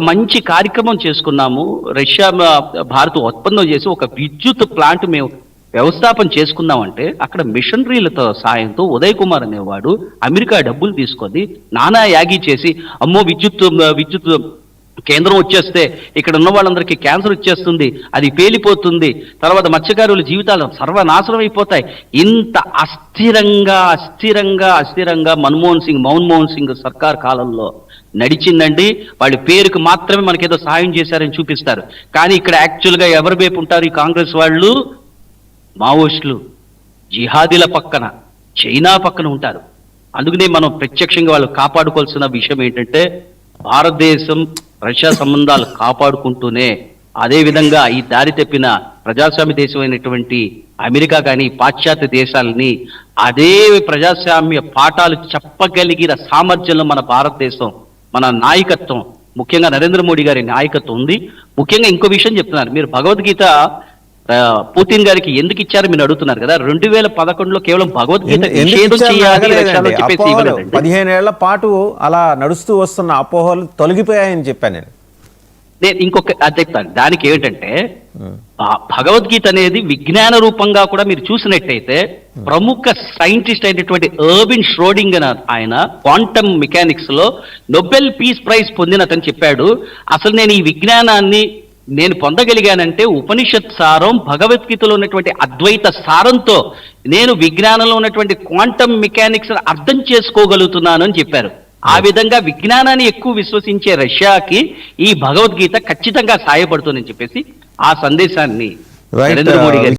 మంచి కార్యక్రమం చేసుకున్నాము. రష్యా భారత్ ఉత్పన్నం చేసి ఒక విద్యుత్ ప్లాంట్ మేము వ్యవస్థాపన చేసుకున్నామంటే అక్కడ మిషనరీలతో సాయంతో ఉదయ్ కుమార్ అనేవాడు అమెరికా డబ్బులు తీసుకొని నానా యాగి చేసి అమ్మో విద్యుత్ కేంద్రం వచ్చేస్తే ఇక్కడ ఉన్న వాళ్ళందరికీ క్యాన్సర్ వచ్చేస్తుంది, అది పేలిపోతుంది, తర్వాత మత్స్యకారుల జీవితాలు సర్వనాశనం అయిపోతాయి. ఇంత అస్థిరంగా మన్మోహన్ సింగ్ సర్కార్ కాలంలో నడిచిందండి. వాళ్ళ పేరుకు మాత్రమే మనకేదో సాయం చేశారని చూపిస్తారు, కానీ ఇక్కడ యాక్చువల్గా ఎవరి వైపు ఉంటారు ఈ కాంగ్రెస్ వాళ్ళు? మావోయిస్టులు, జిహాదీల పక్కన, చైనా పక్కన ఉంటారు. అందుకనే మనం ప్రత్యక్షంగా వాళ్ళు కాపాడుకోవాల్సిన విషయం ఏంటంటే భారతదేశం రష్యా సంబంధాలు కాపాడుకుంటూనే అదేవిధంగా ఈ దారి తప్పిన ప్రజాస్వామ్య దేశమైనటువంటి అమెరికా కానీ పాశ్చాత్య దేశాలని అదే ప్రజాస్వామ్య పాఠాలు చెప్పగలిగిన సామర్థ్యంలో మన భారతదేశం, మన నాయకత్వం, ముఖ్యంగా నరేంద్ర మోడీ గారి నాయకత్వం ఉంది. ముఖ్యంగా ఇంకో విషయం చెప్తున్నారు, మీరు భగవద్గీత పుతిన్ గారికి ఎందుకు ఇచ్చారు మీరు అడుగుతున్నారు కదా. 2011లో కేవలం భగవద్గీత నిషేధం చేయాలి 15 ఏళ్ల పాటు అలా నడుస్తూ వస్తున్న అపోహలు తొలగిపోయాయని చెప్పాను నేను ఇంకొక అది చెప్తాను. దానికి ఏమిటంటే భగవద్గీత అనేది విజ్ఞాన రూపంగా కూడా మీరు చూసినట్టయితే ప్రముఖ సైంటిస్ట్ అయినటువంటి ఎర్విన్ ష్రోడింగ్ అని ఆయన క్వాంటమ్ మెకానిక్స్ లో నోబెల్ పీస్ ప్రైజ్ పొందిన అతను చెప్పాడు, అసలు నేను ఈ విజ్ఞానాన్ని నేను పొందగలిగానంటే ఉపనిషత్ సారం, భగవద్గీతలో ఉన్నటువంటి అద్వైత సారంతో నేను విజ్ఞానంలో ఉన్నటువంటి క్వాంటమ్ మెకానిక్స్ అర్థం చేసుకోగలుగుతున్నాను అని చెప్పారు. ఆ విధంగా విజ్ఞానాన్ని ఎక్కువ విశ్వసించే రష్యాకి ఈ భగవద్గీత ఖచ్చితంగా సహాయపడుతుందని చెప్పేసి ఆ సందేశాన్ని నరేంద్ర మోడీ గారు